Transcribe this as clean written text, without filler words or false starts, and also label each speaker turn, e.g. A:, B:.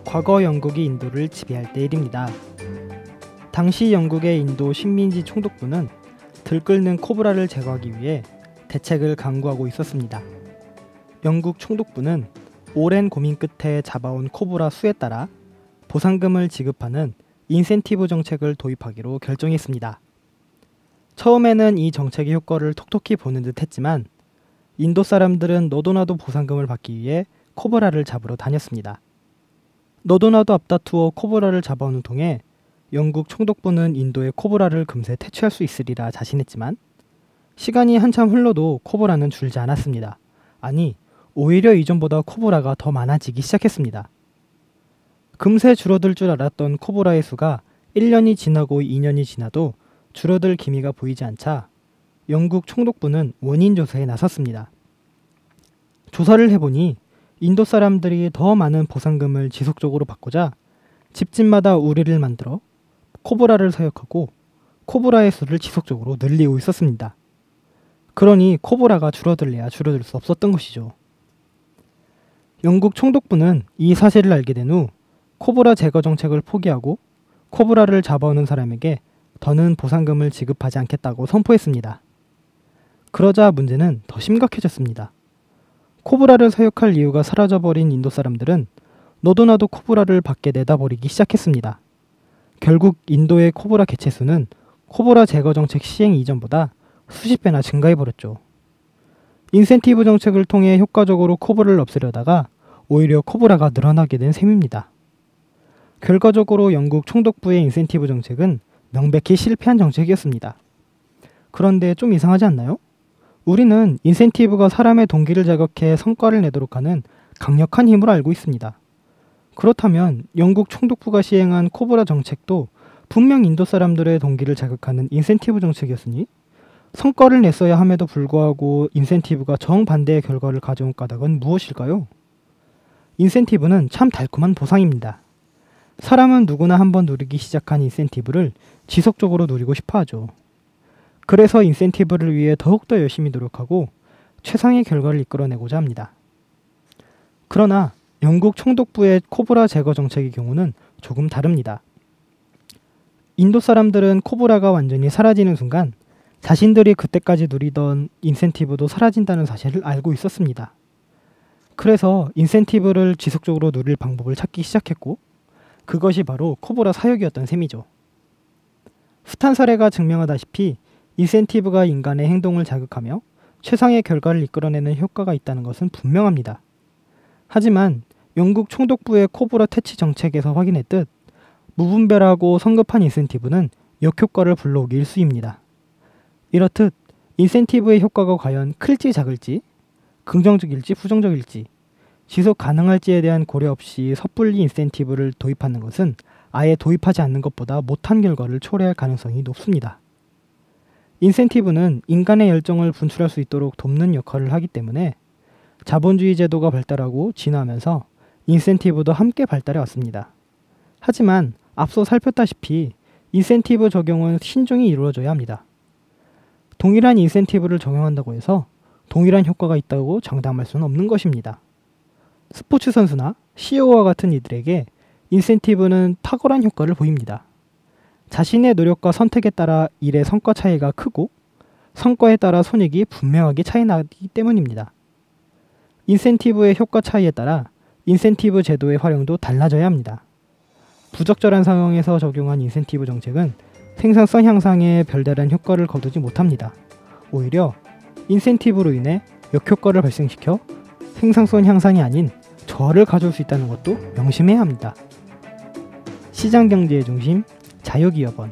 A: 과거 영국이 인도를 지배할 때 일입니다. 당시 영국의 인도 식민지 총독부는 들끓는 코브라를 제거하기 위해 대책을 강구하고 있었습니다. 영국 총독부는 오랜 고민 끝에 잡아온 코브라 수에 따라 보상금을 지급하는 인센티브 정책을 도입하기로 결정했습니다. 처음에는 이 정책의 효과를 톡톡히 보는 듯 했지만 인도 사람들은 너도나도 보상금을 받기 위해 코브라를 잡으러 다녔습니다. 너도나도 앞다투어 코브라를 잡아오는 통에 영국 총독부는 인도의 코브라를 금세 퇴치할 수 있으리라 자신했지만 시간이 한참 흘러도 코브라는 줄지 않았습니다. 아니, 오히려 이전보다 코브라가 더 많아지기 시작했습니다. 금세 줄어들 줄 알았던 코브라의 수가 1년이 지나고 2년이 지나도 줄어들 기미가 보이지 않자 영국 총독부는 원인 조사에 나섰습니다. 조사를 해보니 인도 사람들이 더 많은 보상금을 지속적으로 받고자 집집마다 우리를 만들어 코브라를 사육하고 코브라의 수를 지속적으로 늘리고 있었습니다. 그러니 코브라가 줄어들래야 줄어들 수 없었던 것이죠. 영국 총독부는 이 사실을 알게 된 후 코브라 제거 정책을 포기하고 코브라를 잡아오는 사람에게 더는 보상금을 지급하지 않겠다고 선포했습니다. 그러자 문제는 더 심각해졌습니다. 코브라를 사육할 이유가 사라져버린 인도 사람들은 너도나도 코브라를 밖에 내다버리기 시작했습니다. 결국 인도의 코브라 개체수는 코브라 제거 정책 시행 이전보다 수십 배나 증가해버렸죠. 인센티브 정책을 통해 효과적으로 코브라를 없애려다가 오히려 코브라가 늘어나게 된 셈입니다. 결과적으로 영국 총독부의 인센티브 정책은 명백히 실패한 정책이었습니다. 그런데 좀 이상하지 않나요? 우리는 인센티브가 사람의 동기를 자극해 성과를 내도록 하는 강력한 힘으로 알고 있습니다. 그렇다면 영국 총독부가 시행한 코브라 정책도 분명 인도 사람들의 동기를 자극하는 인센티브 정책이었으니 성과를 냈어야 함에도 불구하고 인센티브가 정반대의 결과를 가져온 까닭은 무엇일까요? 인센티브는 참 달콤한 보상입니다. 사람은 누구나 한번 누리기 시작한 인센티브를 지속적으로 누리고 싶어 하죠. 그래서 인센티브를 위해 더욱더 열심히 노력하고 최상의 결과를 이끌어내고자 합니다. 그러나 영국 총독부의 코브라 제거 정책의 경우는 조금 다릅니다. 인도 사람들은 코브라가 완전히 사라지는 순간 자신들이 그때까지 누리던 인센티브도 사라진다는 사실을 알고 있었습니다. 그래서 인센티브를 지속적으로 누릴 방법을 찾기 시작했고 그것이 바로 코브라 사육이었던 셈이죠. 숱한 사례가 증명하다시피 인센티브가 인간의 행동을 자극하며 최상의 결과를 이끌어내는 효과가 있다는 것은 분명합니다. 하지만 영국 총독부의 코브라 퇴치 정책에서 확인했듯 무분별하고 성급한 인센티브는 역효과를 불러오기 일쑤입니다. 이렇듯 인센티브의 효과가 과연 클지 작을지, 긍정적일지 부정적일지, 지속 가능할지에 대한 고려 없이 섣불리 인센티브를 도입하는 것은 아예 도입하지 않는 것보다 못한 결과를 초래할 가능성이 높습니다. 인센티브는 인간의 열정을 분출할 수 있도록 돕는 역할을 하기 때문에 자본주의 제도가 발달하고 진화하면서 인센티브도 함께 발달해 왔습니다. 하지만 앞서 살폈다시피 인센티브 적용은 신중히 이루어져야 합니다. 동일한 인센티브를 적용한다고 해서 동일한 효과가 있다고 장담할 수는 없는 것입니다. 스포츠 선수나 CEO와 같은 이들에게 인센티브는 탁월한 효과를 보입니다. 자신의 노력과 선택에 따라 일의 성과 차이가 크고 성과에 따라 손익이 분명하게 차이 나기 때문입니다. 인센티브의 효과 차이에 따라 인센티브 제도의 활용도 달라져야 합니다. 부적절한 상황에서 적용한 인센티브 정책은 생산성 향상에 별다른 효과를 거두지 못합니다. 오히려 인센티브로 인해 역효과를 발생시켜 생산성 향상이 아닌 저하를 가져올 수 있다는 것도 명심해야 합니다. 시장경제의 중심, 자유기업원.